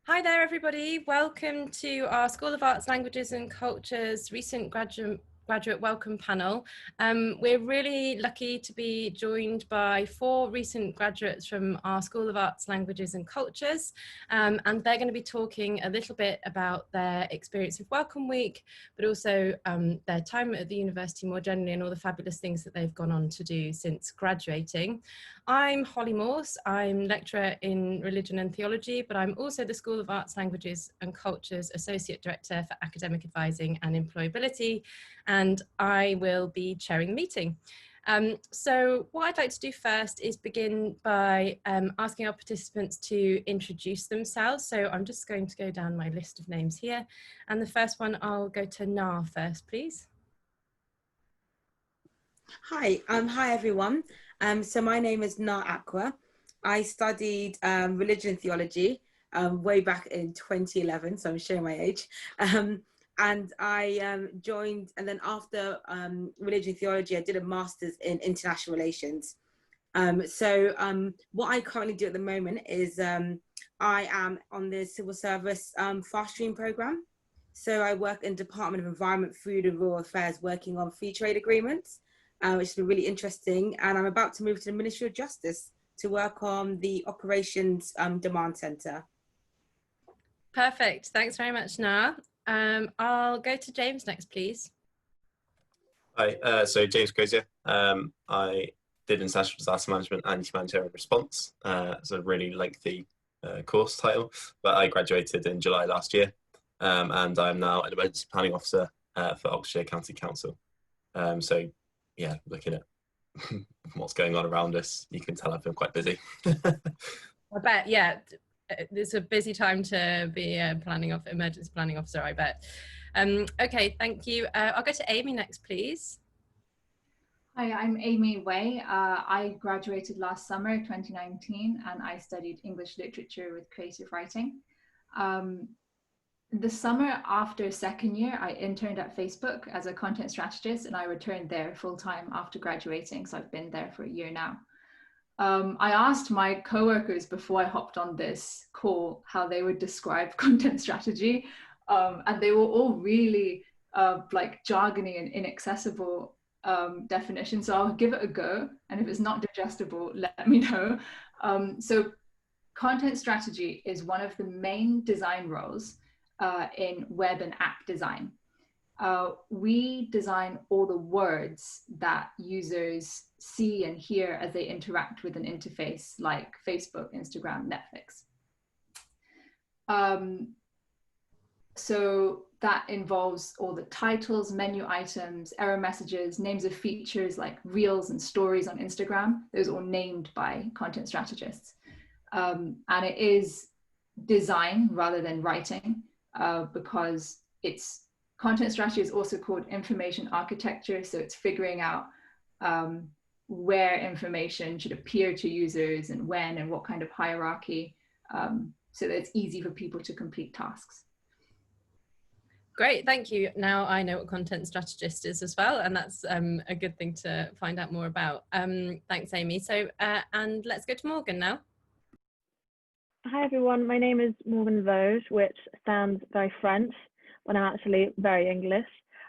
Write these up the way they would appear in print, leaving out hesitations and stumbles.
Hi there, everybody. Welcome to our School of Arts, Languages and Cultures recent graduate welcome panel. We're really lucky to be joined by 4 recent graduates from our School of Arts, Languages and Cultures, and they're going to be talking a little bit about their experience of Welcome Week, but also their time at the university more generally and all the fabulous things that they've gone on to do since graduating. I'm Holly Morse. I'm lecturer in religion and theology, but I'm also the School of Arts, Languages and Cultures Associate Director for Academic Advising and Employability, and I will be chairing the meeting. So what I'd like to do first is begin by asking our participants to introduce themselves. So I'm just going to go down my list of names here, and the first one, I'll go to Na first, please. Hi, hi everyone. So my name is Na Aqua. I studied religion and theology way back in 2011, so I'm showing my age. And I joined, and then after religion and theology, I did a master's in international relations. What I currently do at the moment is I am on the civil service fast stream program. So I work in Department of Environment, Food and Rural Affairs, working on free trade agreements. Which has been really interesting. And I'm about to move to the Ministry of Justice to work on the Operations Demand Centre. Perfect. Thanks very much, Na. I'll go to James next, please. Hi, so James Crozier. I did International Disaster Management and Humanitarian Response. It's a really lengthy course title, but I graduated in July last year, and I'm now an Emergency Planning Officer for Oxfordshire County Council. Yeah, looking at what's going on around us, you can tell I've been quite busy. I bet, yeah, it's a busy time to be a emergency planning officer, I bet. Okay, thank you. I'll go to Amy next, please. Hi, I'm Amy Way. I graduated last summer, 2019, and I studied English literature with creative writing. The summer after second year, I interned at Facebook as a content strategist, and I returned there full-time after graduating. So I've been there for a year now. I asked my coworkers before I hopped on this call how they would describe content strategy, and they were all really like jargony and inaccessible definitions. So I'll give it a go, and if it's not digestible, let me know. So content strategy is one of the main design roles in web and app design. We design all the words that users see and hear as they interact with an interface like Facebook, Instagram, Netflix. So that involves all the titles, menu items, error messages, names of features like reels and stories on Instagram. Those are all named by content strategists. And it is design rather than writing. Because it's content strategy is also called information architecture. So it's figuring out where information should appear to users and when and what kind of hierarchy, so that it's easy for people to complete tasks. Great, thank you. Now I know what content strategist is as well, and that's a good thing to find out more about. Thanks, Amy. So, and let's go to Morgan now. Hi everyone, my name is Morgan Vosges, which sounds very French, but I'm actually very English.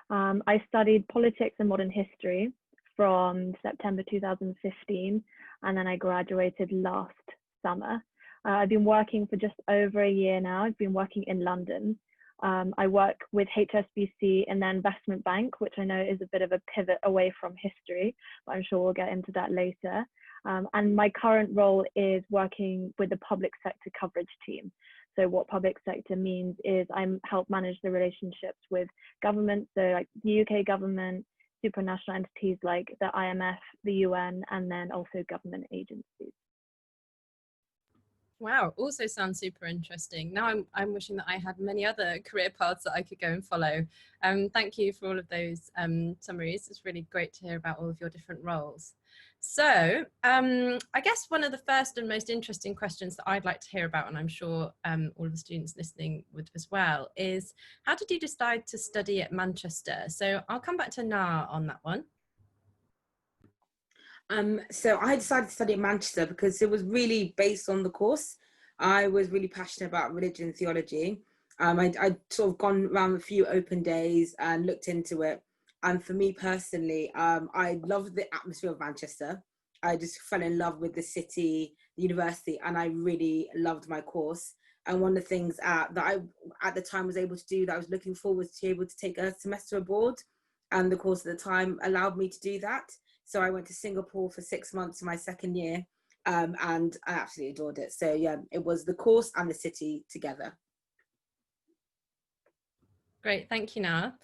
I studied politics and modern history from September 2015, and then I graduated last summer. I've been working for just over a year now. I've been working in London. I work with HSBC in their investment bank, which I know is a bit of a pivot away from history, but I'm sure we'll get into that later. And my current role is working with the public sector coverage team. So what public sector means is I help manage the relationships with government, so like the UK government, supranational entities like the IMF, the UN, and then also government agencies. Wow, also sounds super interesting. Now I'm wishing that I had many other career paths that I could go and follow. Thank you for all of those summaries. It's really great to hear about all of your different roles. So I guess one of the first and most interesting questions that I'd like to hear about, and I'm sure all of the students listening would as well, is how did you decide to study at Manchester? So I'll come back to Na on that one. So I decided to study at Manchester because it was really based on the course. I was really passionate about religion and theology. I'd sort of gone around a few open days and looked into it. And for me personally, I loved the atmosphere of Manchester. I just fell in love with the city, the university, and I really loved my course. And one of the things that I, at the time, was able to do that I was looking forward to be able to take a semester abroad. And the course at the time allowed me to do that. So I went to Singapore for 6 months in my second year, and I absolutely adored it. So yeah, it was the course and the city together. Great, thank you, Noah.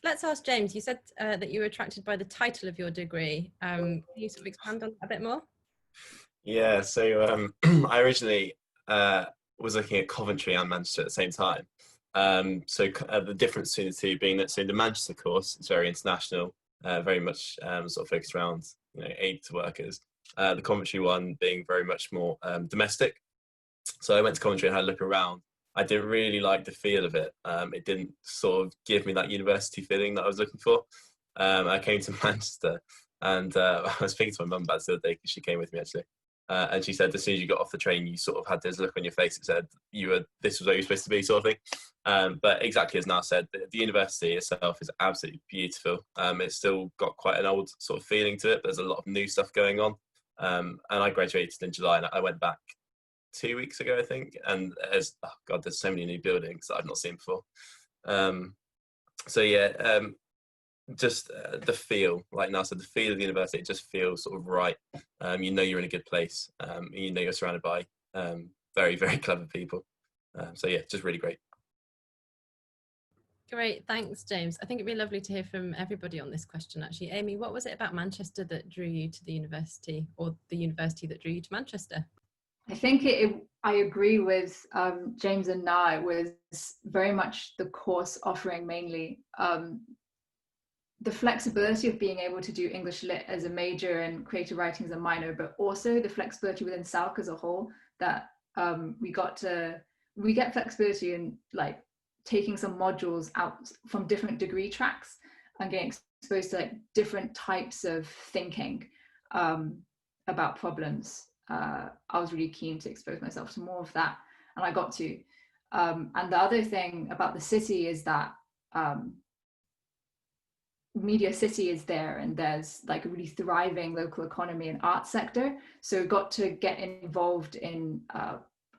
Let's ask James. You said that you were attracted by the title of your degree. Can you sort of expand on that a bit more? Yeah, so I originally was looking at Coventry and Manchester at the same time. The difference between the two being that, so the Manchester course is very international, very much sort of focused around aid to workers. The Coventry one being very much more domestic. So I went to Coventry and had a look around. I didn't really like the feel of it. It didn't sort of give me that university feeling that I was looking for. I came to Manchester, and I was speaking to my mum about it the other day because she came with me actually. And she said as soon as you got off the train, you sort of had this look on your face that said this was where you're supposed to be, sort of thing. But exactly as Niall said, the university itself is absolutely beautiful. It's still got quite an old sort of feeling to it, but there's a lot of new stuff going on. And I graduated in July, and I went back 2 weeks ago, I think. And there's so many new buildings that I've not seen before. Just the feel, like Niall said, the feel of the university, it just feels sort of right. You're in a good place. You're surrounded by very, very clever people. Just really great. Great, thanks, James. I think it'd be lovely to hear from everybody on this question, actually. Amy, what was it about Manchester that drew you to the university, or the university that drew you to Manchester? I think I agree with James and Niall. It was very much the course offering mainly. The flexibility of being able to do English Lit as a major and creative writing as a minor, but also the flexibility within SALC as a whole, that we get flexibility in like taking some modules out from different degree tracks and getting exposed to like different types of thinking about problems. I was really keen to expose myself to more of that, and I got to. And the other thing about the city is that Media City is there, and there's like a really thriving local economy and art sector. So got to get involved in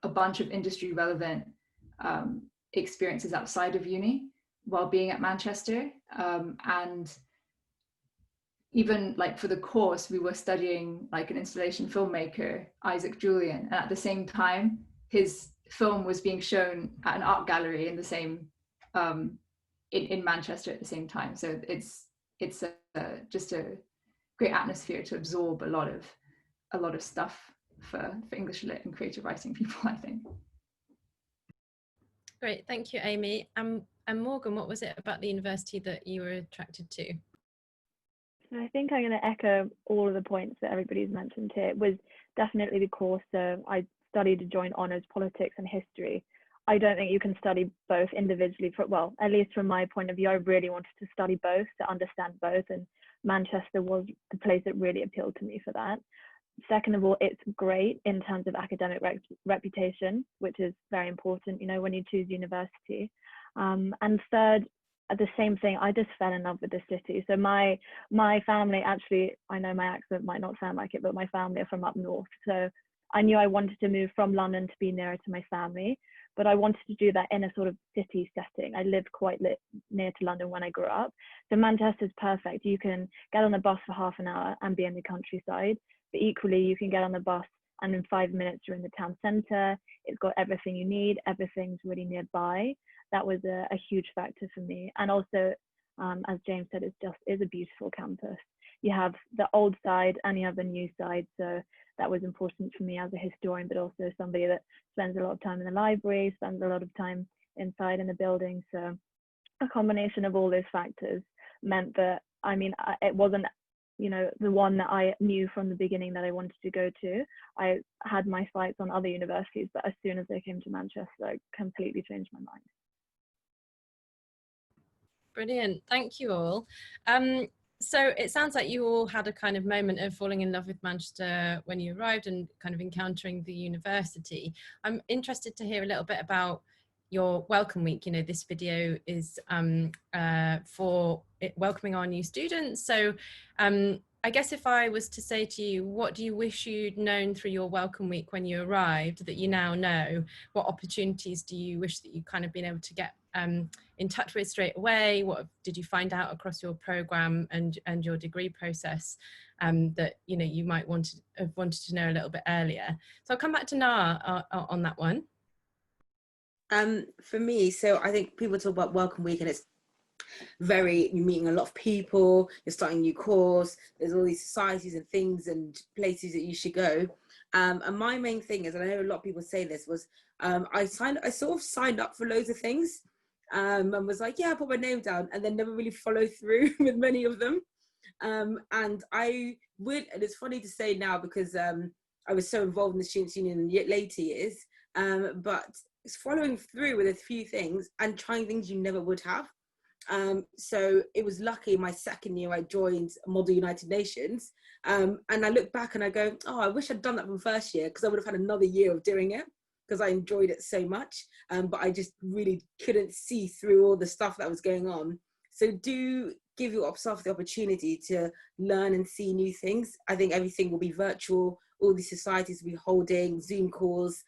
a bunch of industry relevant experiences outside of uni while being at Manchester. And even like for the course, we were studying like an installation filmmaker, Isaac Julian, and at the same time, his film was being shown at an art gallery in the same in Manchester at the same time. So it's just a great atmosphere to absorb a lot of stuff for English Lit and creative writing people, I think. Great, thank you, Amy. And Morgan, what was it about the university that you were attracted to? I think I'm going to echo all of the points that everybody's mentioned here. It was definitely the course. I studied a joint honours, politics and history. I don't think you can study both individually, at least from my point of view. I really wanted to study both, to understand both, and Manchester was the place that really appealed to me for that. Second of all, it's great in terms of academic reputation, which is very important, when you choose university. And third, the same thing, I just fell in love with the city. So my family, actually, I know my accent might not sound like it, but my family are from up north. So I knew I wanted to move from London to be nearer to my family, but I wanted to do that in a sort of city setting. I lived quite near to London when I grew up. So Manchester's perfect. You can get on the bus for half an hour and be in the countryside, but equally you can get on the bus and in 5 minutes you're in the town centre. It's got everything you need. Everything's really nearby. That was a huge factor for me. And also, as James said, it's a beautiful campus. You have the old side and you have the new side. So that was important for me as a historian, but also somebody that spends a lot of time in the library, spends a lot of time inside in the building. So a combination of all those factors meant that, it wasn't, the one that I knew from the beginning that I wanted to go to. I had my sights on other universities, but as soon as I came to Manchester, I completely changed my mind. Brilliant, thank you all. So it sounds like you all had a kind of moment of falling in love with Manchester when you arrived and kind of encountering the university. I'm interested to hear a little bit about your welcome week. You know, this video is for welcoming our new students. So I guess if I was to say to you, what do you wish you'd known through your welcome week when you arrived that you now know? What opportunities do you wish that you kind of been able to get in touch with straight away? What did you find out across your program and your degree process that you might have wanted to know a little bit earlier? So I'll come back to Na on that one. For me, so I think people talk about welcome week and it's you're meeting a lot of people, you're starting a new course, there's all these societies and things and places that you should go. And my main thing is, and I know a lot of people say this, was I sort of signed up for loads of things and was like, yeah, I put my name down, and then never really followed through with many of them. And it's funny to say now because I was so involved in the Students' Union in later years, but it's following through with a few things and trying things you never would have. So it was lucky my second year I joined Model United Nations, and I look back and I go, oh, I wish I'd done that from first year, because I would have had another year of doing it, because I enjoyed it so much, but I just really couldn't see through all the stuff that was going on. So do give yourself the opportunity to learn and see new things. I think everything will be virtual. All these societies will be holding Zoom calls.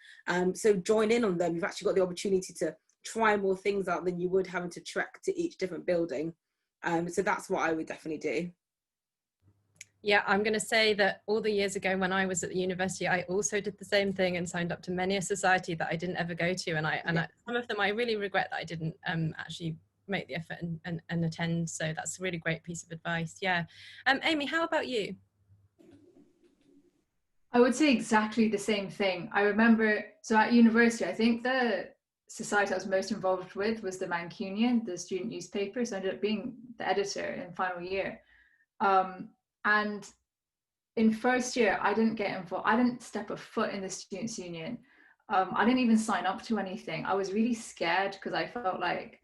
So join in on them. You've actually got the opportunity to try more things out than you would having to trek to each different building. So that's what I would definitely do. Yeah, I'm going to say that all the years ago when I was at the university, I also did the same thing and signed up to many a society that I didn't ever go to. And some of them I really regret that I didn't actually make the effort and attend. So that's a really great piece of advice. Yeah. Amy, how about you? I would say exactly the same thing. I remember, so at university, I think the society I was most involved with was the Mancunian, the student newspaper. So I ended up being the editor in final year. And in first year, I didn't get involved. I didn't step a foot in the Students' Union. I didn't even sign up to anything. I was really scared because I felt like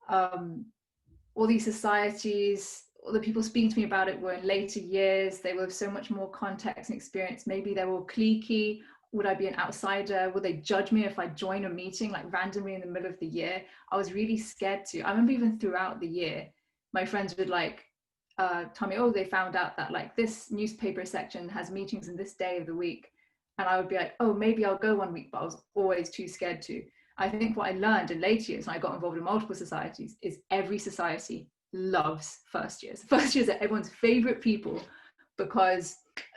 all these societies, all the people speaking to me about it were in later years. They were with so much more context and experience. Maybe they were cliquey. Would I be an outsider? Would they judge me if I join a meeting like randomly in the middle of the year? I was really scared to. I remember even throughout the year, my friends would like tell me, oh, they found out that like this newspaper section has meetings in this day of the week. And I would be like, oh, maybe I'll go one week, but I was always too scared to. I think what I learned in later years when I got involved in multiple societies is every society loves first years. First years are everyone's favorite people because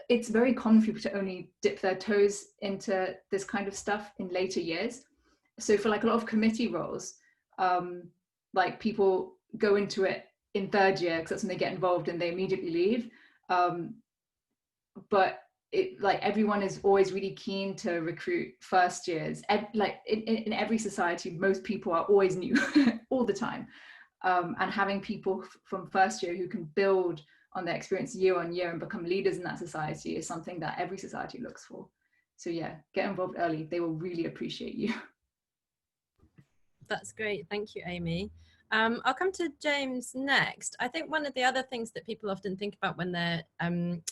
it's very common for people to only dip their toes into this kind of stuff in later years. So for like a lot of committee roles, like people go into it in third year because that's when they get involved and they immediately leave. But it like everyone is always really keen to recruit first years. Like in every society, most people are always new all the time. And having people from first year who can build on their experience year on year and become leaders in that society is something that every society looks for. So yeah, get involved early. They will really appreciate you. That's great. Thank you, Amy. I'll come to James next. I think one of the other things that people often think about when they're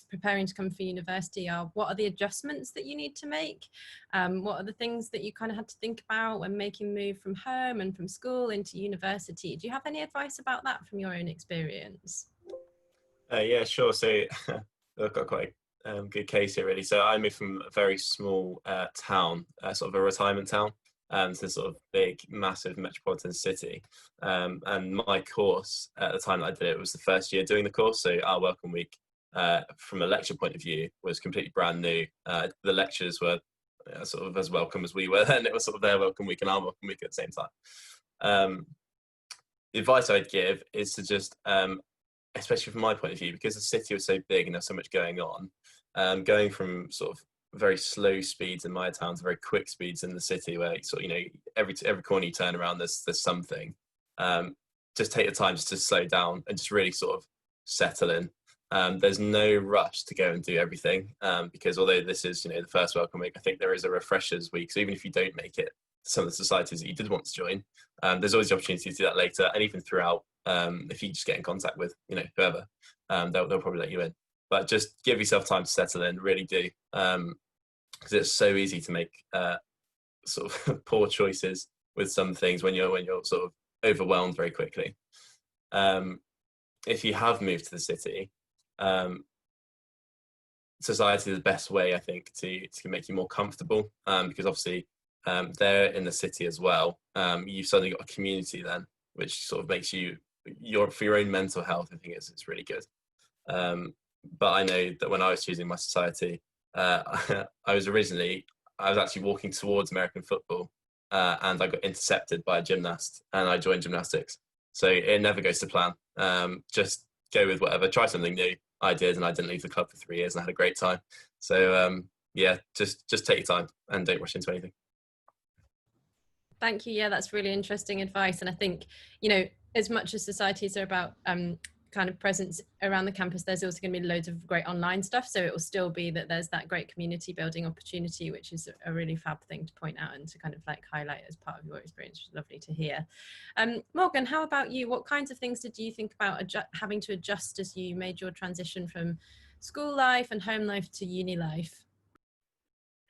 preparing to come for university are what are the adjustments that you need to make? What are the things that you kind of had to think about when making the move from home and from school into university? Do you have any advice about that from your own experience? Yeah, sure. So I've got quite a good case here, really. So I moved from a very small town, sort of a retirement town, to sort of big, massive metropolitan city. And my course at the time that I did it was the first year doing the course. So our welcome week, from a lecture point of view, was completely brand new. The lectures were sort of as welcome as we were then. It was sort of their welcome week and our welcome week at the same time. The advice I'd give is to just, especially from my point of view, because the city was so big and there's so much going on, going from sort of very slow speeds in my town to very quick speeds in the city, where sort of, every corner you turn around there's something. Just take the time just to slow down and just really sort of settle in. There's no rush to go and do everything, because although this is the first welcome week, I think there is a refreshers week. So even if you don't make it to some of the societies that you did want to join, there's always the opportunity to do that later, and even throughout, if you just get in contact with whoever. they'll probably let you in. But just give yourself time to settle in, really do, because it's so easy to make sort of poor choices with some things when you're sort of overwhelmed very quickly. If you have moved to the city, society is the best way, I think, to make you more comfortable, because obviously they're in the city as well. You've suddenly got a community then, which sort of makes you for your own mental health. I think it's really good. But I know that when I was choosing my society, I was actually walking towards American football, and I got intercepted by a gymnast, and I joined gymnastics. So it never goes to plan. Just go with whatever, try something new. I did, and I didn't leave the club for 3 years, and I had a great time. So yeah, just take your time and don't rush into anything. Thank you. Yeah, that's really interesting advice. And I think, you know, as much as societies are about kind of presence around the campus, there's also going to be loads of great online stuff. So it will still be that there's that great community building opportunity, which is a really fab thing to point out and to kind of like highlight as part of your experience, which is lovely to hear. Morgan, how about you? What kinds of things did you think about having to adjust as you made your transition from school life and home life to uni life?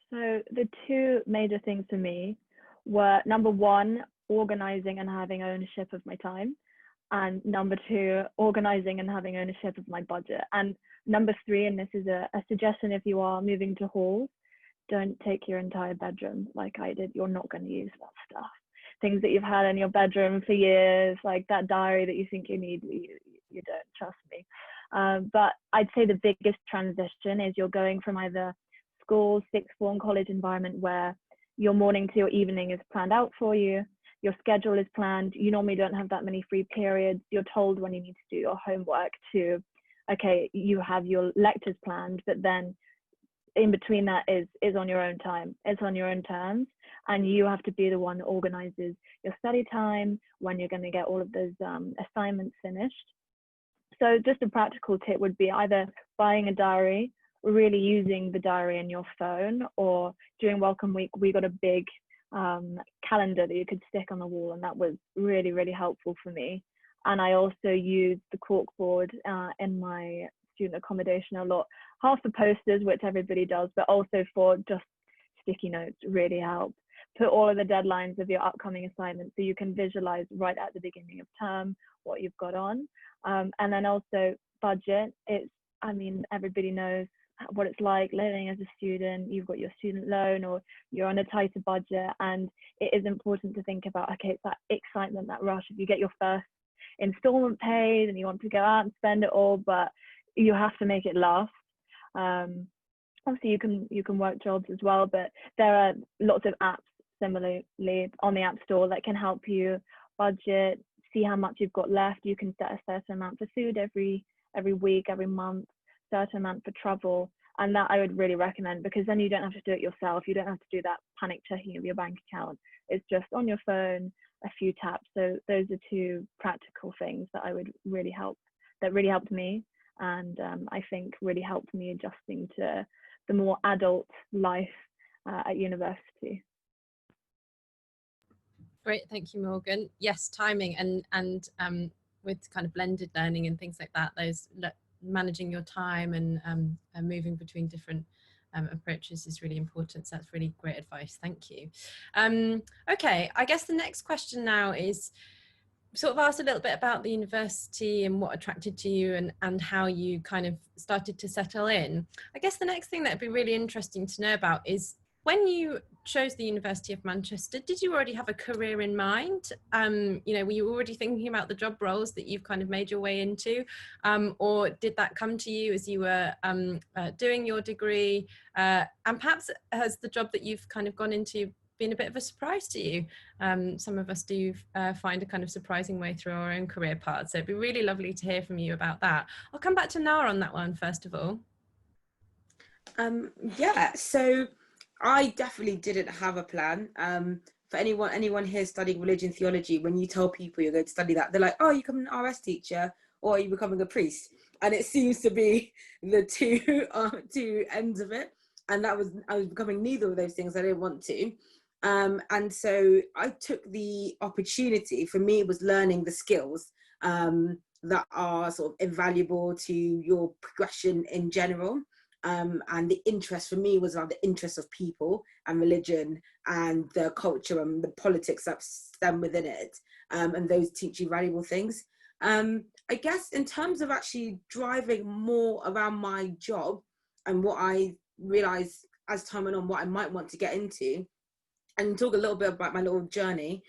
So the two major things for me were, number one, organizing and having ownership of my time. And number two, organizing and having ownership of my budget. And number three, and this is a suggestion if you are moving to halls, don't take your entire bedroom like I did. You're not going to use that stuff. Things that you've had in your bedroom for years, like that diary that you think you need, you don't, trust me. But I'd say the biggest transition is you're going from either school, sixth form, college environment where your morning to your evening is planned out for you. Your schedule is planned. You normally don't have that many free periods. You're told when you need to do your homework to, okay, you have your lectures planned, but then in between that is on your own time. It's on your own terms. And you have to be the one that organizes your study time, when you're going to get all of those assignments finished. So just a practical tip would be either buying a diary, really using the diary in your phone, or during Welcome Week, we got a big calendar that you could stick on the wall, and that was really, really helpful for me. And I also used the corkboard in my student accommodation a lot, half for posters, which everybody does, but also for just sticky notes really help. Put all of the deadlines of your upcoming assignments so you can visualize right at the beginning of term what you've got on. And then also budget. I mean, everybody knows what it's like living as a student. You've got your student loan, or you're on a tighter budget, and it is important to think about, okay, it's that excitement, that rush. If you get your first installment paid and you want to go out and spend it all, but you have to make it last. Obviously you can work jobs as well, but there are lots of apps similarly on the App Store that can help you budget, see how much you've got left. You can set a certain amount for food every week, every month, certain amount for travel, and that I would really recommend, because then you don't have to do it yourself. You don't have to do that panic checking of your bank account. It's just on your phone, a few taps. So those are two practical things that really helped me, and I think really helped me adjusting to the more adult life at university. Great, thank you, Morgan. Yes, timing and with kind of blended learning and things like that, managing your time and moving between different approaches is really important. So that's really great advice. Thank you. Okay, I guess the next question now is sort of asked a little bit about the university and what attracted to you and how you kind of started to settle in. I guess the next thing that would be really interesting to know about is, when you chose the University of Manchester, did you already have a career in mind? You know, were you already thinking about the job roles that you've kind of made your way into? Or did that come to you as you were doing your degree? And perhaps has the job that you've kind of gone into been a bit of a surprise to you? Some of us do find a kind of surprising way through our own career paths. So it'd be really lovely to hear from you about that. I'll come back to Nara on that one, first of all. Yeah, so I definitely didn't have a plan. For anyone here studying religion theology, when you tell people you're going to study that, they're like, oh, you become an RS teacher, or are you becoming a priest? And it seems to be the two ends of it. And I was becoming neither of those things. I didn't want to. And so I took the opportunity. For me, it was learning the skills. that are sort of invaluable to your progression in general. And the interest for me was around the interest of people and religion and the culture and the politics that stem within it. And those teach you valuable things. I guess in terms of actually driving more around my job and what I realized as time went on, what I might want to get into, and talk a little bit about my little journey.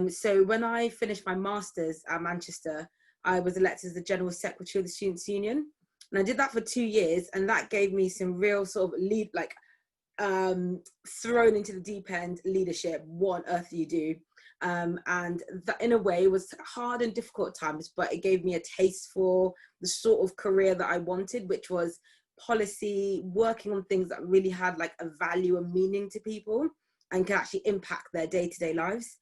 So when I finished my master's at Manchester, I was elected as the General Secretary of the Students' Union. And I did that for 2 years, and that gave me some real sort of thrown into the deep end leadership. What on earth do you do? And that in a way was hard and difficult at times, but it gave me a taste for the sort of career that I wanted, which was policy, working on things that really had like a value and meaning to people and can actually impact their day-to-day lives.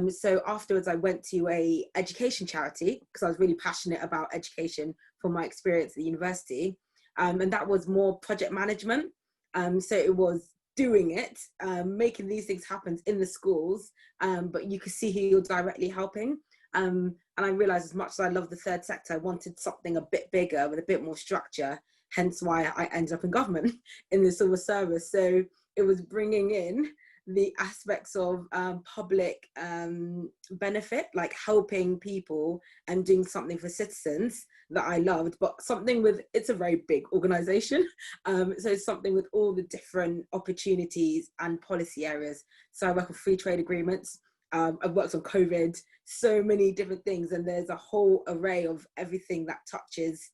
So afterwards, I went to a education charity because I was really passionate about education from my experience at the university. And that was more project management. So it was doing it, making these things happen in the schools, but you could see who you're directly helping. And I realized as much as I love the third sector, I wanted something a bit bigger with a bit more structure, hence why I ended up in government in the civil service. So it was bringing in the aspects of public benefit, like helping people and doing something for citizens that I loved, but something with, it's a very big organization. So it's something with all the different opportunities and policy areas. So I work on free trade agreements. I've worked on COVID, so many different things. And there's a whole array of everything that touches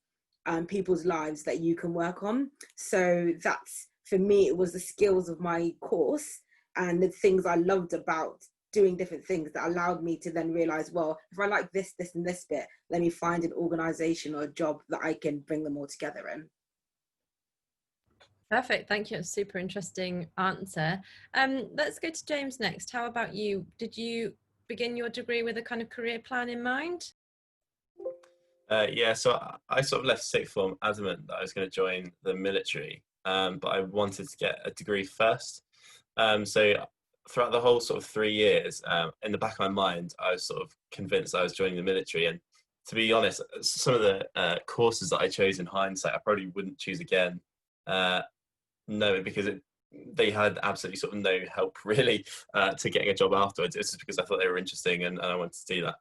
people's lives that you can work on. So that's, for me, it was the skills of my course and the things I loved about doing different things that allowed me to then realize, well, if I like this, this, and this bit, let me find an organization or a job that I can bring them all together in. Perfect, thank you. Super interesting answer. Let's go to James next. How about you? Did you begin your degree with a kind of career plan in mind? Yeah, so I sort of left sixth form adamant that I was going to join the military, but I wanted to get a degree first. So throughout the whole sort of 3 years, in the back of my mind, I was sort of convinced I was joining the military. And to be honest, some of the courses that I chose in hindsight, I probably wouldn't choose again, because they had absolutely sort of no help really to getting a job afterwards. It's just because I thought they were interesting and I wanted to do that.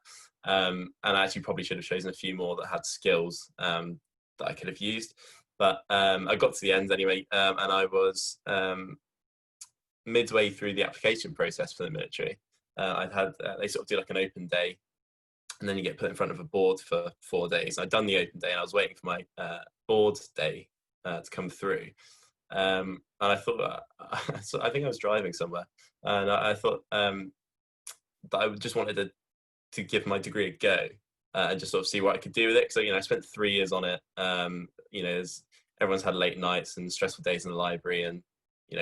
And I actually probably should have chosen a few more that had skills that I could have used. But I got to the end anyway, and I was midway through the application process for the military. They sort of do like an open day, and then you get put in front of a board for 4 days. I'd done the open day and I was waiting for my board day to come through. And I thought, so I think I was driving somewhere, and I thought that I just wanted to give my degree a go and just sort of see what I could do with it. So, I spent 3 years on it. Everyone's had late nights and stressful days in the library, and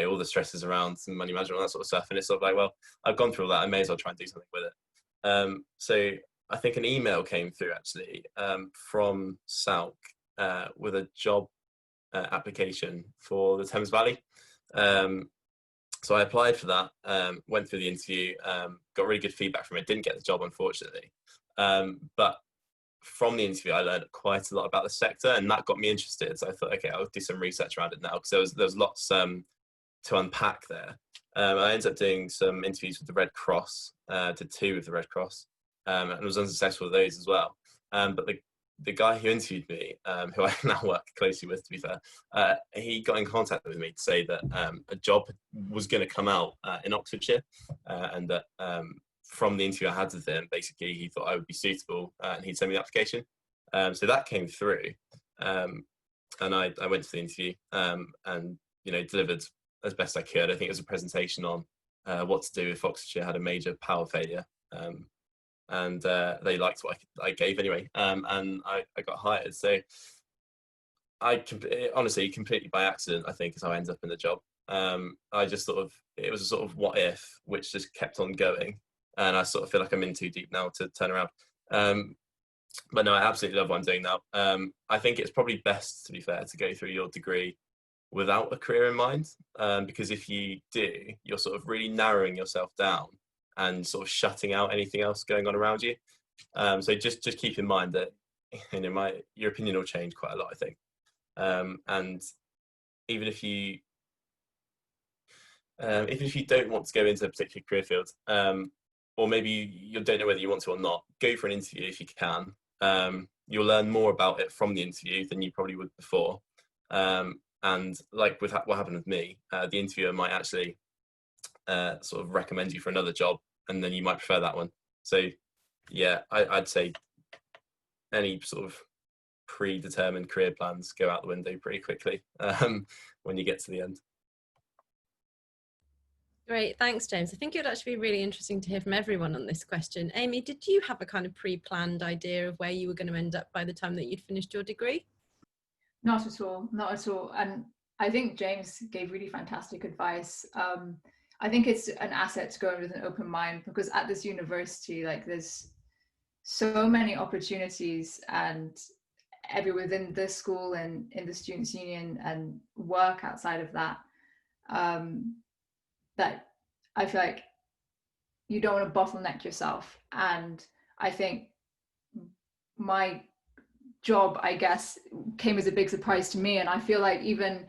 all the stresses around some money management, all that sort of stuff. And it's sort of like, well, I've gone through all that. I may as well try and do something with it. So I think an email came through actually from SALC with a job application for the Thames Valley. So I applied for that, went through the interview, got really good feedback from it. Didn't get the job, unfortunately. But from the interview, I learned quite a lot about the sector, and that got me interested. So I thought, okay, I'll do some research around it now, because there was lots to unpack there. I ended up doing some interviews with the Red Cross, did 2 with the Red Cross, and was unsuccessful with those as well. But the guy who interviewed me, who I now work closely with, to be fair, he got in contact with me to say that a job was going to come out in Oxfordshire, and that from the interview I had with him, basically he thought I would be suitable, and he'd send me the application. So that came through, and I went to the interview and delivered as best I could. I think it was a presentation on what to do if Oxfordshire had a major power failure. And they liked what I gave anyway, and I got hired. So honestly, completely by accident, I think, is how I ended up in the job. I just it was a sort of what if, which just kept on going, and I sort of feel like I'm in too deep now to turn around. But no, I absolutely love what I'm doing now. I think it's probably best, to be fair, to go through your degree without a career in mind, because if you do, you're sort of really narrowing yourself down and sort of shutting out anything else going on around you. So just keep in mind that your opinion will change quite a lot, I think. And even if you don't want to go into a particular career field, or maybe you don't know whether you want to or not, go for an interview if you can. You'll learn more about it from the interview than you probably would before. And like with what happened with me, the interviewer might actually sort of recommend you for another job, and then you might prefer that one. So yeah, I'd say any sort of predetermined career plans go out the window pretty quickly when you get to the end. Great, thanks, James. I think it would actually be really interesting to hear from everyone on this question. Amy, did you have a kind of pre-planned idea of where you were going to end up by the time that you'd finished your degree? Not at all, not at all. And I think James gave really fantastic advice. I think it's an asset to go in with an open mind, because at this university, like, there's so many opportunities, and within the school and in the students' union and work outside of that, that I feel like you don't want to bottleneck yourself. And I think my job, I guess, came as a big surprise to me. And I feel like even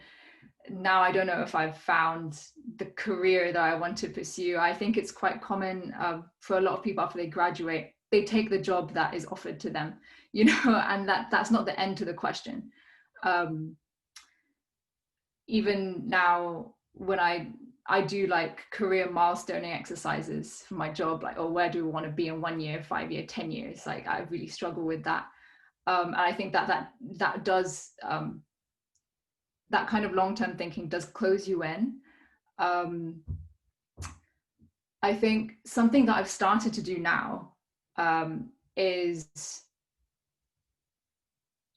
now, I don't know if I've found the career that I want to pursue. I think it's quite common for a lot of people after they graduate, they take the job that is offered to them, you know, and that's not the end to the question. Even now, when I do like career milestoning exercises for my job, like, oh, where do we want to be in 1 year, 5 year, 10 years? Like, I really struggle with that. And I think that does, that kind of long-term thinking does close you in. I think something that I've started to do now is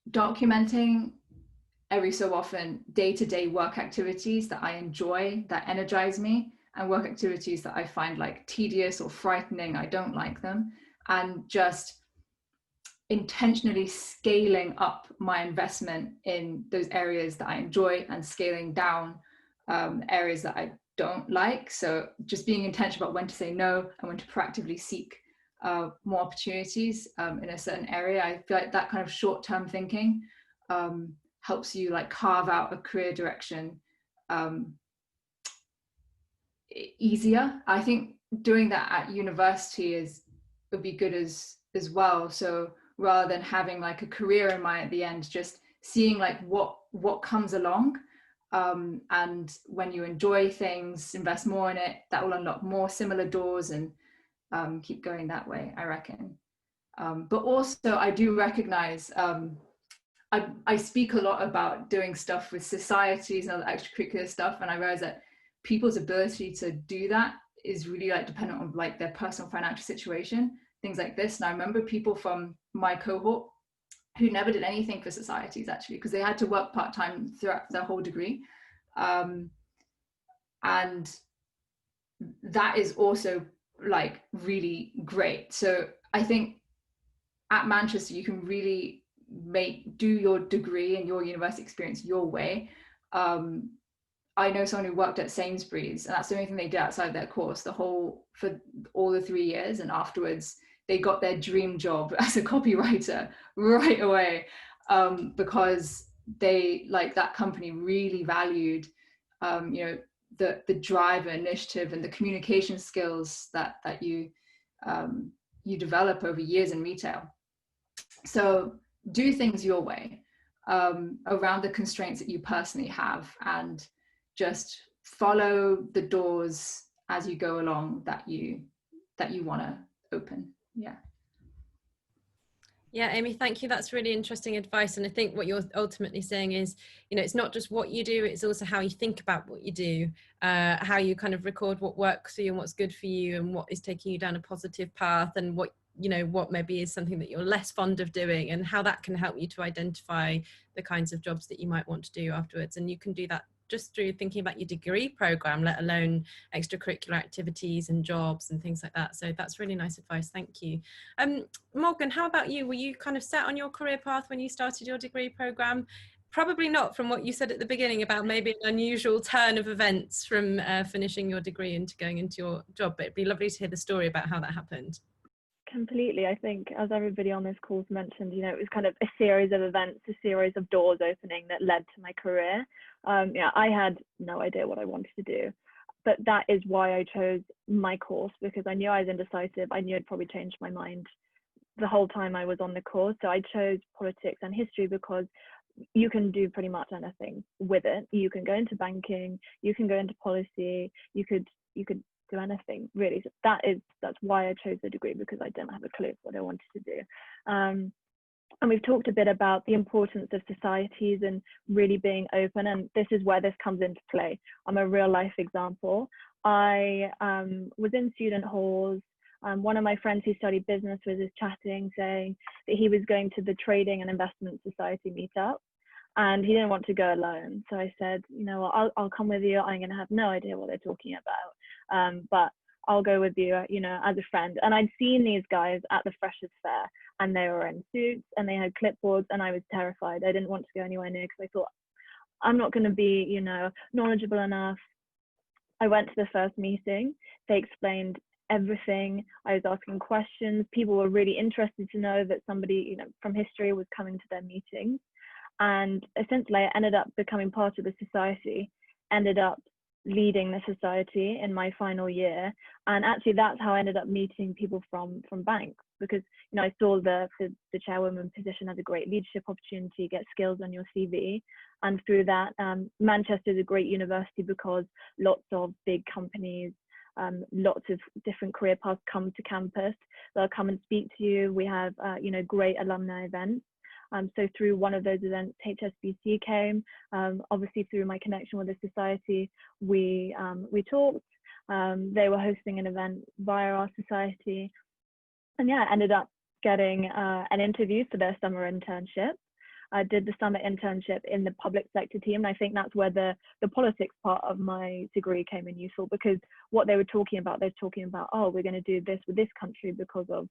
documenting every so often day-to-day work activities that I enjoy, that energize me, and work activities that I find like tedious or frightening, I don't like them, and just intentionally scaling up my investment in those areas that I enjoy and scaling down areas that I don't like. So just being intentional about when to say no and when to proactively seek more opportunities in a certain area. I feel like that kind of short-term thinking helps you like carve out a career direction easier. I think doing that at university would be good as well. So rather than having like a career in mind at the end, just seeing like what comes along, and when you enjoy things, invest more in it, that will unlock more similar doors, and keep going that way, I reckon. But also I do recognize, I speak a lot about doing stuff with societies and other extracurricular stuff, and I realize that people's ability to do that is really like dependent on like their personal financial situation, things like this. And I remember people from my cohort who never did anything for societies, actually, because they had to work part-time throughout their whole degree. And that is also like really great. So I think at Manchester, you can really do your degree and your university experience your way. I know someone who worked at Sainsbury's, and that's the only thing they did outside their course for all the 3 years, and afterwards they got their dream job as a copywriter right away, because they, like, that company really valued you know, the drive and initiative and the communication skills that you develop over years in retail. So do things your way, around the constraints that you personally have, and just follow the doors as you go along that you want to open. Yeah, Amy, thank you. That's really interesting advice. And I think what you're ultimately saying is, you know, it's not just what you do, it's also how you think about what you do, how you kind of record what works for you and what's good for you and what is taking you down a positive path, and what, you know, what maybe is something that you're less fond of doing, and how that can help you to identify the kinds of jobs that you might want to do afterwards. And you can do that just through thinking about your degree program, let alone extracurricular activities and jobs and things like that. So that's really nice advice. Thank you. Morgan, how about you? Were you kind of set on your career path when you started your degree program? Probably not, from what you said at the beginning about maybe an unusual turn of events from finishing your degree into going into your job, but it'd be lovely to hear the story about how that happened. Completely. I think, as everybody on this course mentioned, you know, it was kind of a series of events, a series of doors opening that led to my career. Yeah, I had no idea what I wanted to do, but that is why I chose my course, because I knew I was indecisive. I knew I'd probably changed my mind the whole time I was on the course. So I chose politics and history because you can do pretty much anything with it. You can go into banking, you can go into policy, you could do anything really. So that's why I chose the degree, because I didn't have a clue what I wanted to do. And we've talked a bit about the importance of societies and really being open, and this is where this comes into play. I'm a real life example. I was in student halls. One of my friends who studied business was just chatting, saying that he was going to the Trading and Investment Society meetup, and he didn't want to go alone. So I said, you know, I'll come with you. I'm going to have no idea what they're talking about, but I'll go with you, you know, as a friend. And I'd seen these guys at the Freshers' Fair, and they were in suits and they had clipboards, and I was terrified. I didn't want to go anywhere near, because I thought, I'm not going to be, you know, knowledgeable enough. I went to the first meeting. They explained everything. I was asking questions. People were really interested to know that somebody, you know, from history was coming to their meetings. And essentially I ended up becoming part of the society, ended up leading the society in my final year. And actually that's how I ended up meeting people from banks, because, you know, I saw the chairwoman position as a great leadership opportunity, get skills on your CV. And through that, Manchester is a great university because lots of big companies, lots of different career paths come to campus. They'll come and speak to you. We have, you know, great alumni events. So through one of those events, HSBC came. Obviously through my connection with the society, we talked. They were hosting an event via our society. And yeah, I ended up getting an interview for their summer internship. I did the summer internship in the public sector team. And I think that's where the politics part of my degree came in useful, because what they were talking about, they're talking about, oh, we're going to do this with this country because of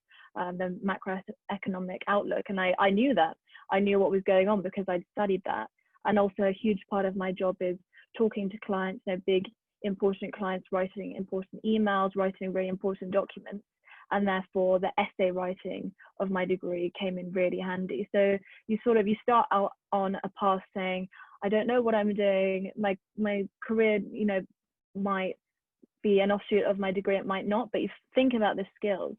the macroeconomic outlook. And I knew that. I knew what was going on because I'd studied that. And also a huge part of my job is talking to clients, you know, big, important clients, writing important emails, writing very important documents. And therefore the essay writing of my degree came in really handy. So you start out on a path saying, I don't know what I'm doing. My career, you know, might be an offshoot of my degree, it might not, but you think about the skills,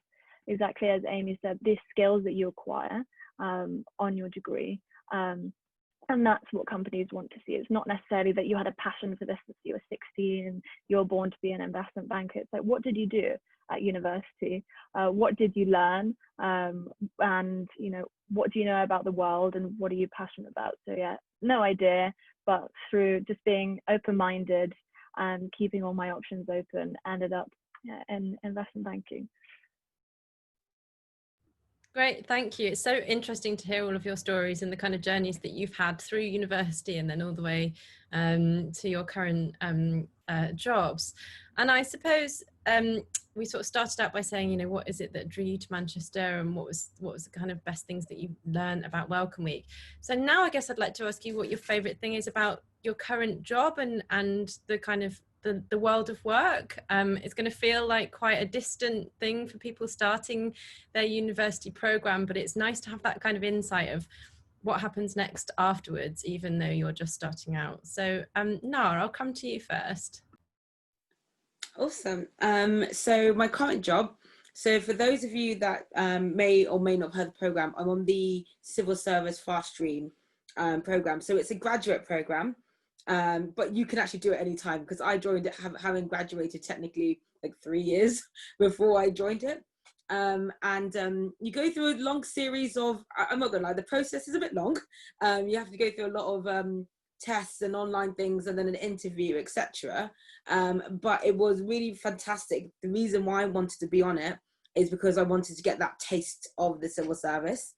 exactly as Amy said, these skills that you acquire on your degree. And that's what companies want to see. It's not necessarily that you had a passion for this since you were 16 and you were born to be an investment banker. It's like, what did you do at university? What did you learn? And, you know, what do you know about the world and what are you passionate about? So yeah, no idea, but through just being open-minded and keeping all my options open, ended up in investment banking. Great, thank you. It's so interesting to hear all of your stories and the kind of journeys that you've had through university and then all the way to your current jobs. And I suppose we sort of started out by saying, you know, what is it that drew you to Manchester, and what was the kind of best things that you learned about Welcome Week? So now I guess I'd like to ask you what your favourite thing is about your current job and the kind of the world of work. It's going to feel like quite a distant thing for people starting their university program, but it's nice to have that kind of insight of what happens next afterwards, even though you're just starting out. So Nara, I'll come to you first. Awesome. So my current job, so for those of you that may or may not have heard the program, I'm on the Civil Service Fast Stream program. So it's a graduate program. But you can actually do it anytime, because I joined it having graduated technically like 3 years before I joined it. You go through a long series of, I'm not gonna lie, the process is a bit long. You have to go through a lot of tests and online things and then an interview, etc. But it was really fantastic. The reason why I wanted to be on it is because I wanted to get that taste of the civil service.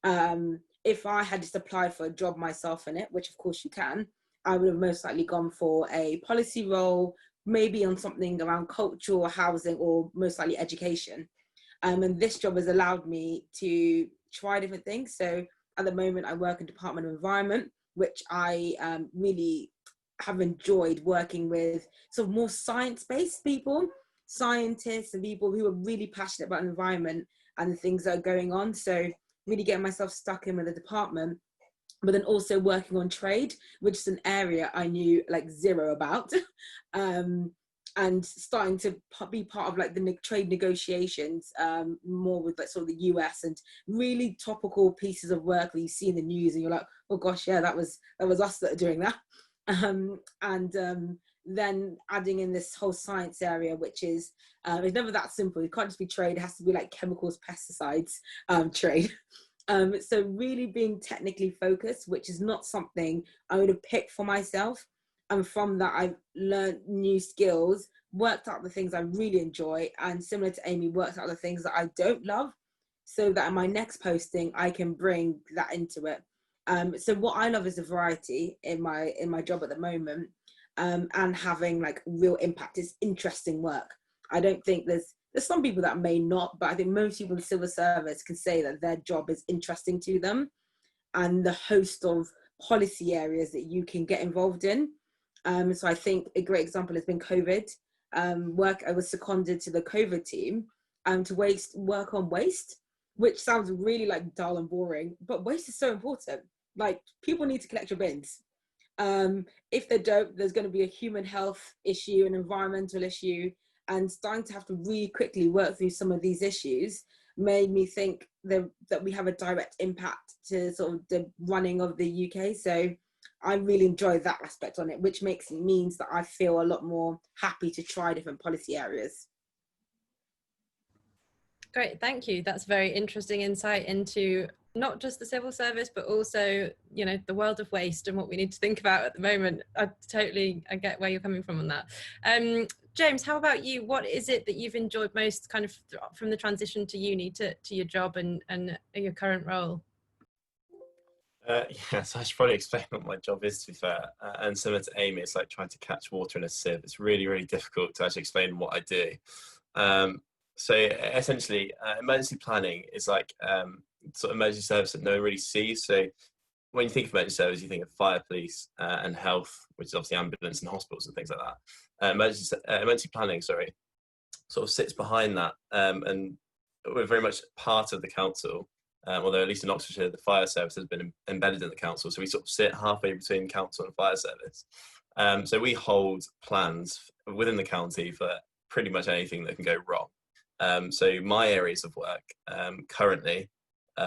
If I had just applied for a job myself in it, which of course you can, I would have most likely gone for a policy role, maybe on something around culture or housing, or most likely education. And this job has allowed me to try different things. So at the moment I work in Department of Environment, which I really have enjoyed working with sort of more science-based people, scientists and people who are really passionate about environment, and the things that are going on. So really getting myself stuck in with the department, but then also working on trade, which is an area I knew like zero about. And starting to be part of like the trade negotiations, more with like sort of the US, and really topical pieces of work that you see in the news and you're like, oh gosh, yeah, that was us that are doing that. Then adding in this whole science area, which is, it's never that simple. It can't just be trade, it has to be like chemicals, pesticides, trade. So really being technically focused, which is not something I would have picked for myself. And from that, I've learned new skills, worked out the things I really enjoy, and similar to Amy, worked out the things that I don't love, so that in my next posting, I can bring that into it. So what I love is the variety in my job at the moment, and having like real impact. It's interesting work. I don't think there's some people that may not, but I think most people in the civil service can say that their job is interesting to them, and the host of policy areas that you can get involved in. So I think a great example has been COVID. I was seconded to the COVID team to work on waste, which sounds really like dull and boring, but waste is so important. Like, people need to collect your bins. If they don't, there's going to be a human health issue, an environmental issue, and starting to have to really quickly work through some of these issues made me think that we have a direct impact to sort of the running of the UK. So I really enjoy that aspect on it, which means that I feel a lot more happy to try different policy areas. Great, thank you. That's very interesting insight into not just the civil service, but also, you know, the world of waste and what we need to think about at the moment. I get where you're coming from on that. James, how about you? What is it that you've enjoyed most kind of from the transition to uni to your job and your current role? Yeah, so I should probably explain what my job is, to be fair. And similar to Amy, it's like trying to catch water in a sieve. It's really, really difficult to actually explain what I do. So essentially, emergency planning is like sort of emergency service that no one really sees. So when you think of emergency service, you think of fire, police, and health, which is obviously ambulance and hospitals and things like that. Emergency planning, sort of sits behind that, and we're very much part of the council. Although at least in Oxfordshire, the fire service has been embedded in the council. So we sort of sit halfway between council and fire service. So we hold plans within the county for pretty much anything that can go wrong. So my areas of work currently,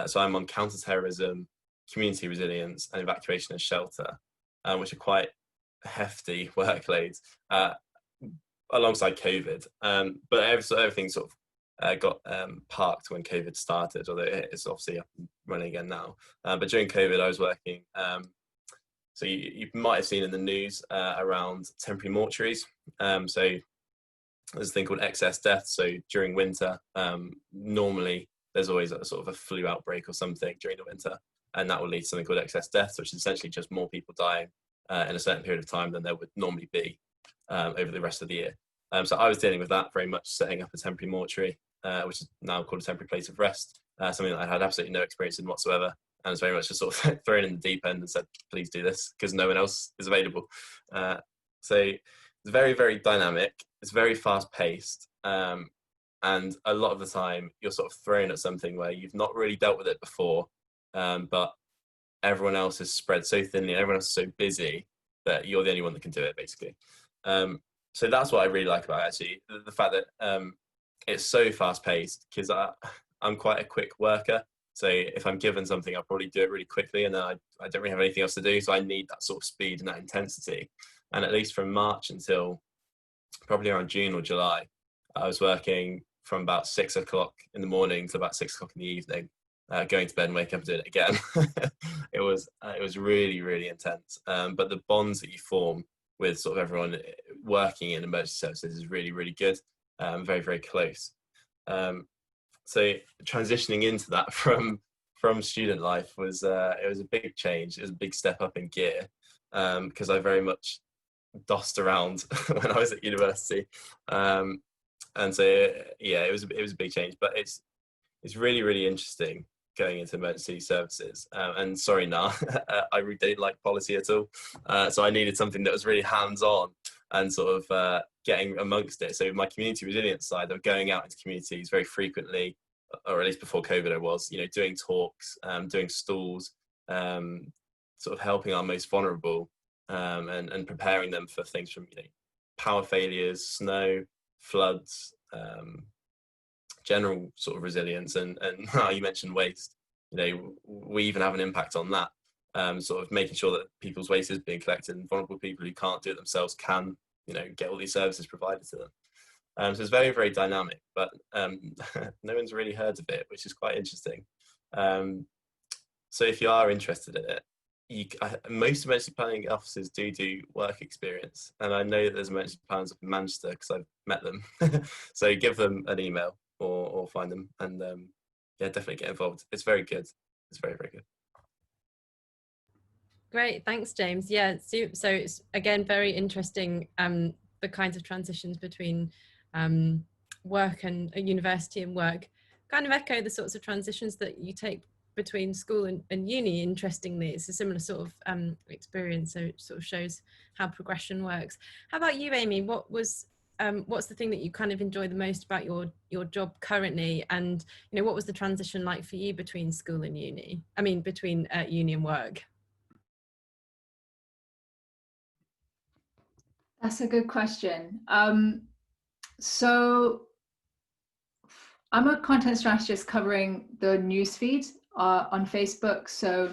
so I'm on counter-terrorism, community resilience, and evacuation and shelter, which are quite hefty workloads alongside COVID. But everything sort of got parked when COVID started, although it's obviously up and running again now. But during COVID, I was working, so you might have seen in the news around temporary mortuaries. So there's a thing called excess deaths. So during winter, normally there's always a sort of a flu outbreak or something during the winter, and that will lead to something called excess deaths, which is essentially just more people dying in a certain period of time than there would normally be over the rest of the year. So I was dealing with that, very much setting up a temporary mortuary, which is now called a temporary place of rest, something that I had absolutely no experience in whatsoever, and was very much just sort of thrown in the deep end and said, please do this, because no one else is available. So it's very, very dynamic, it's very fast paced, and a lot of the time you're sort of thrown at something where you've not really dealt with it before, but everyone else is spread so thinly, everyone else is so busy that you're the only one that can do it, basically. So that's what I really like about it, actually, the fact that it's so fast paced, because I'm quite a quick worker. So if I'm given something, I'll probably do it really quickly, and then I don't really have anything else to do. So I need that sort of speed and that intensity. And at least from March until probably around June or July, I was working from about 6 o'clock in the morning to about 6 o'clock in the evening, going to bed and waking up and doing it again. It was really, really intense. But the bonds that you form with sort of everyone working in emergency services is really, really good. Very, very close. So transitioning into that from student life was it was a big change. It was a big step up in gear, because I very much dossed around when I was at university, and so yeah, it was a big change. But it's really, really interesting going into emergency services. And sorry, nah, I really don't like policy at all. So I needed something that was really hands-on and sort of getting amongst it. So my community resilience side of going out into communities very frequently, or at least before COVID, I was, doing talks, doing stalls, sort of helping our most vulnerable, and preparing them for things from, power failures, snow, floods, general sort of resilience, and you mentioned waste. We even have an impact on that, sort of making sure that people's waste is being collected, and vulnerable people who can't do it themselves can, get all these services provided to them. So it's very, very dynamic, but no one's really heard of it, which is quite interesting. So if you are interested in it, most emergency planning offices do work experience, and I know that there's emergency planners up in Manchester because I've met them. So give them an email or find them, and yeah, definitely get involved. It's very good. It's very, very good. Great, thanks, James. Yeah, so it's again very interesting, the kinds of transitions between work and university and work kind of echo the sorts of transitions that you take between school and uni. Interestingly, it's a similar sort of experience, so it sort of shows how progression works. How about you, Amy? What's the thing that you kind of enjoy the most about your job currently, and what was the transition like for you between school and uni? I mean, between uni and work. That's a good question. So I'm a content strategist covering the newsfeed on Facebook. So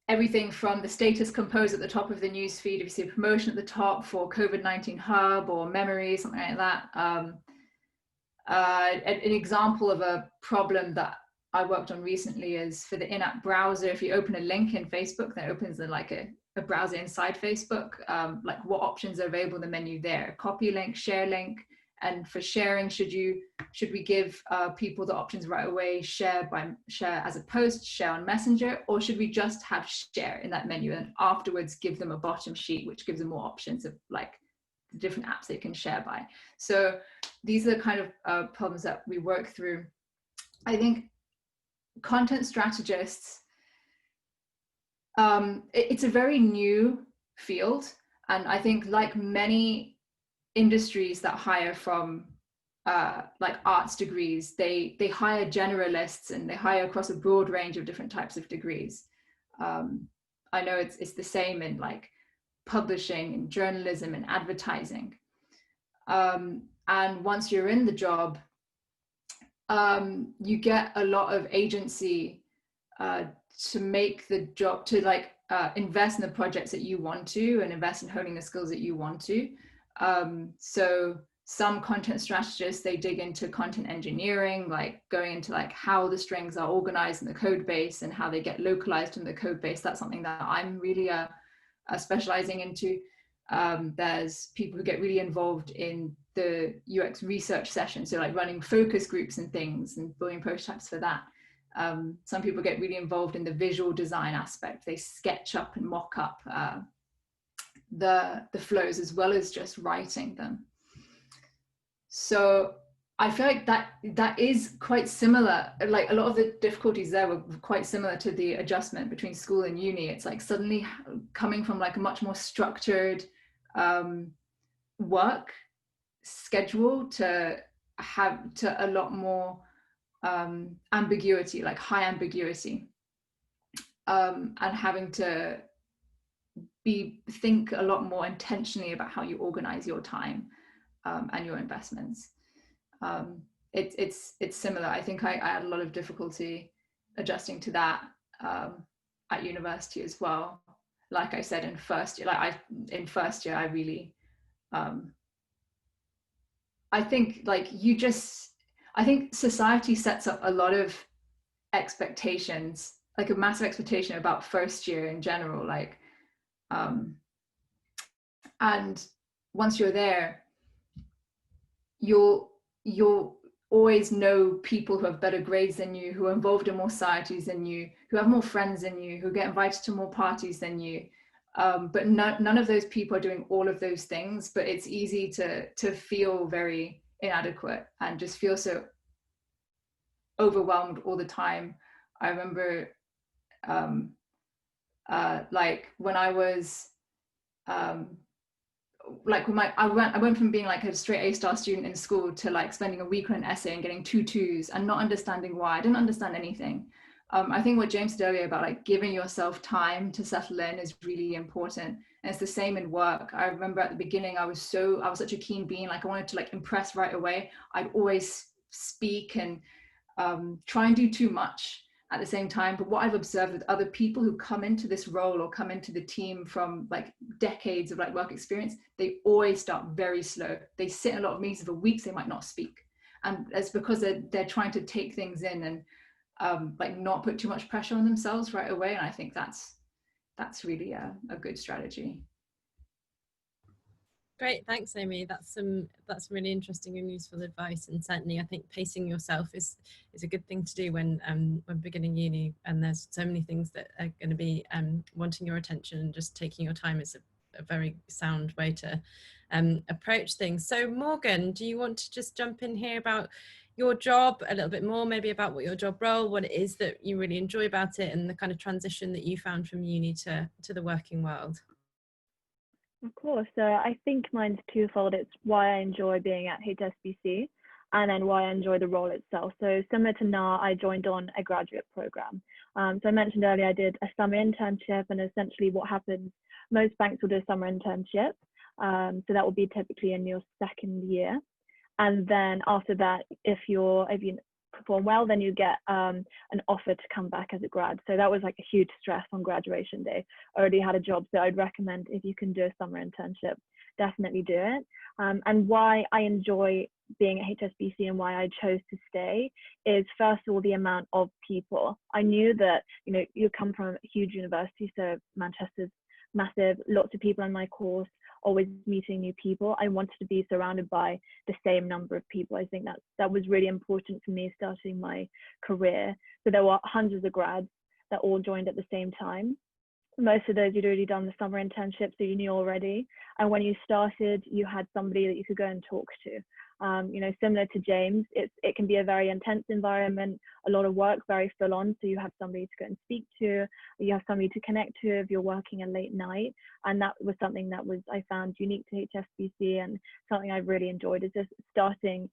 everything from the status compose at the top of the newsfeed, if you see a promotion at the top for COVID-19 Hub or Memory, something like that. An example of a problem that I worked on recently is for the in-app browser. If you open a link in Facebook, that opens a browser inside Facebook, like what options are available in the menu there? Copy link, share link. And for sharing, should we give people the options right away, share as a post, share on Messenger, or should we just have share in that menu and afterwards give them a bottom sheet, which gives them more options of like the different apps they can share by? So these are the kind of problems that we work through. I think content strategists, it's a very new field. And I think like many industries that hire from like arts degrees, they hire generalists and they hire across a broad range of different types of degrees. I know it's the same in like publishing and journalism and advertising. And once you're in the job, you get a lot of agency to make the job, to like invest in the projects that you want to and invest in honing the skills that you want to. So some content strategists, they dig into content engineering, like going into like how the strings are organized in the code base and how they get localized in the code base. That's something that I'm really specializing into. There's people who get really involved in the UX research session, so like running focus groups and things and building prototypes for that. Some people get really involved in the visual design aspect. They sketch up and mock up the flows as well as just writing them. So I feel like that is quite similar. Like a lot of the difficulties there were quite similar to the adjustment between school and uni. It's like suddenly coming from like a much more structured work schedule to a lot more ambiguity, like high ambiguity, and having to think a lot more intentionally about how you organize your time and your investments. It's similar. I think I had a lot of difficulty adjusting to that at university as well. Like I said, in first year, I really I think I think society sets up a lot of expectations, like a massive expectation about first year in general, like and once you're there, you'll always know people who have better grades than you, who are involved in more societies than you, who have more friends than you, who get invited to more parties than you. But none of those people are doing all of those things, but it's easy to feel very inadequate and just feel so overwhelmed all the time. I remember like when I was like I went from being like a straight A-star student in school to like spending a week on an essay and getting 2 2s and not understanding why. I didn't understand anything. I think what James said earlier about like giving yourself time to settle in is really important. And it's the same in work. I remember at the beginning, I was such a keen being, like I wanted to like impress right away. I'd always speak and try and do too much at the same time. But what I've observed with other people who come into this role or come into the team from like decades of like work experience, they always start very slow. They sit in a lot of meetings for weeks, they might not speak. And it's because they're trying to take things in and like not put too much pressure on themselves right away. And I think that's really a good strategy. Great, thanks, Amy. That's really interesting and useful advice. And certainly, I think pacing yourself is a good thing to do when beginning uni. And there's so many things that are going to be wanting your attention, and just taking your time is a very sound way to approach things. So, Morgan, do you want to just jump in here about your job a little bit more, maybe about what your job role, what it is that you really enjoy about it, and the kind of transition that you found from uni to the working world? Of course. So I think mine's twofold. It's why I enjoy being at HSBC, and then why I enjoy the role itself. So similar to Na, I joined on a graduate program. So I mentioned earlier I did a summer internship, and essentially what happens, most banks will do a summer internship. So that will be typically in your second year. And then after that, if you perform well, then you get an offer to come back as a grad. So that was like a huge stress on graduation day. I already had a job, so I'd recommend, if you can do a summer internship, definitely do it. And why I enjoy being at HSBC and why I chose to stay is, first of all, the amount of people. I knew that, you know, you come from a huge university, so Manchester's massive, lots of people in my course, always meeting new people. I wanted to be surrounded by the same number of people. I think that was really important for me starting my career. So there were hundreds of grads that all joined at the same time. Most of those you'd already done the summer internship, so you knew already. And when you started, you had somebody that you could go and talk to. You know, similar to James, it can be a very intense environment, a lot of work, very full on. So you have somebody to go and speak to, you have somebody to connect to if you're working a late night. And that was something that I found unique to HSBC, and something I really enjoyed, is just starting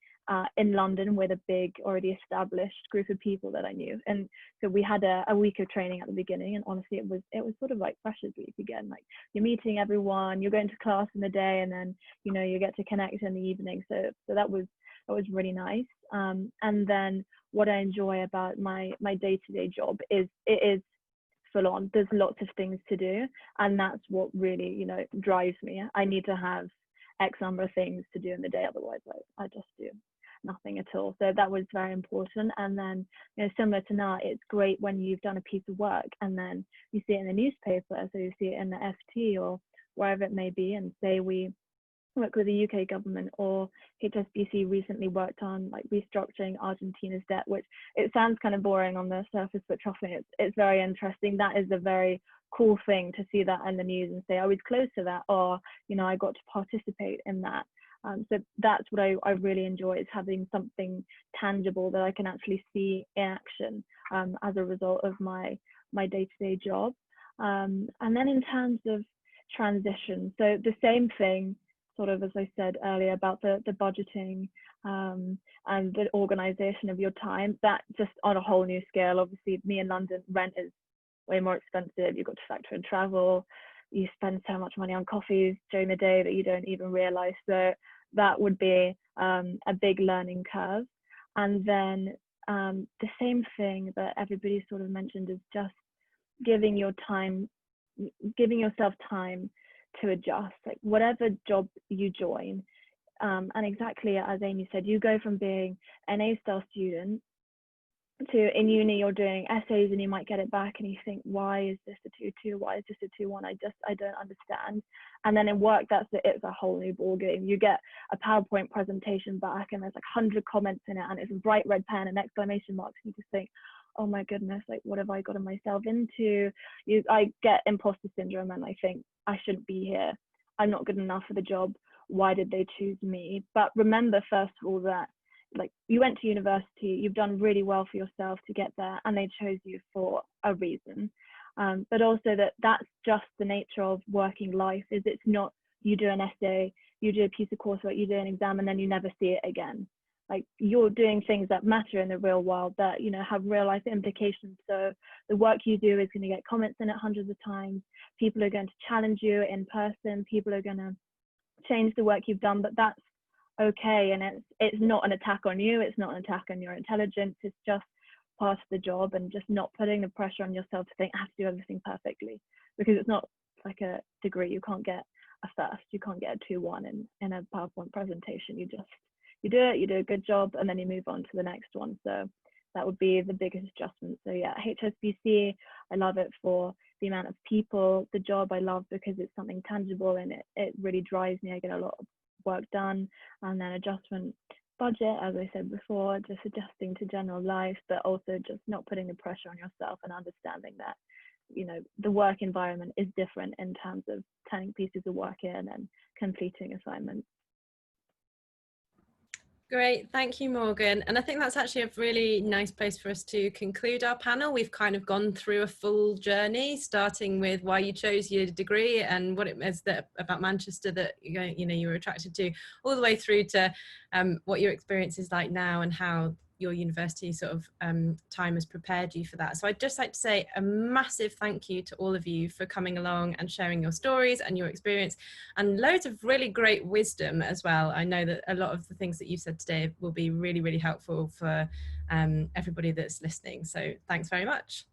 in London with a big, already established group of people that I knew. And so we had a week of training at the beginning, and honestly, it was sort of like Freshers Week again. Like, you're meeting everyone, you're going to class in the day, and then, you know, you get to connect in the evening. So that was really nice. And then what I enjoy about my day-to-day job is it is full on. There's lots of things to do, and that's what really, you know, drives me. I need to have X number of things to do in the day, otherwise I just do nothing at all. So that was very important. And then, you know, similar to now, it's great when you've done a piece of work and then you see it in the newspaper, so you see it in the FT or wherever it may be, and say we work with the UK government, or HSBC recently worked on like restructuring Argentina's debt, which it sounds kind of boring on the surface, but trust me, it's very interesting. That is a very cool thing to see that in the news and say I was close to that, or, you know, I got to participate in that. So that's what I really enjoy, is having something tangible that I can actually see in action as a result of my day-to-day job. And then in terms of transition, so the same thing, sort of as I said earlier about the budgeting and the organization of your time, that just on a whole new scale. Obviously, me in London, rent is way more expensive. You've got to factor in travel. You spend so much money on coffees during the day that you don't even realize. So that would be a big learning curve. And then the same thing that everybody sort of mentioned is just giving yourself time to adjust, like whatever job you join. And exactly as Amy said, you go from being an A-star student to, in uni, you're doing essays and you might get it back and you think, why is this a 2-2? Why is this a 2-1? I don't understand. And then in work, it's a whole new ball game. You get a PowerPoint presentation back and there's like 100 comments in it, and it's a bright red pen and exclamation marks, and you just think, oh my goodness, like what have I gotten myself into? I get imposter syndrome and I think, I shouldn't be here. I'm not good enough for the job. Why did they choose me? But remember, first of all, that like you went to university, you've done really well for yourself to get there, and they chose you for a reason. But also that's just the nature of working life, is it's not you do an essay, you do a piece of coursework, you do an exam, and then you never see it again. Like, you're doing things that matter in the real world that, you know, have real life implications. So the work you do is going to get comments in it hundreds of times. People are going to challenge you in person. People are going to change the work you've done, but that's okay. And it's not an attack on you. It's not an attack on your intelligence. It's just part of the job, and just not putting the pressure on yourself to think I have to do everything perfectly, because it's not like a degree. You can't get a first. You can't get a 2-1 in a PowerPoint presentation. You do it, you do a good job, and then you move on to the next one. So that would be the biggest adjustment. So yeah, HSBC, I love it for the amount of people. The job I love because it's something tangible, and it really drives me. I get a lot of work done. And then adjustment budget, as I said before, just adjusting to general life, but also just not putting the pressure on yourself, and understanding that, you know, the work environment is different in terms of turning pieces of work in and completing assignments. Great, thank you, Morgan. And I think that's actually a really nice place for us to conclude our panel. We've kind of gone through a full journey, starting with why you chose your degree and what it is that about Manchester that you were attracted to, all the way through to what your experience is like now and how your university sort of time has prepared you for that. So I'd just like to say a massive thank you to all of you for coming along and sharing your stories and your experience, and loads of really great wisdom as well. I know that a lot of the things that you've said today will be really, really helpful for everybody that's listening. So thanks very much.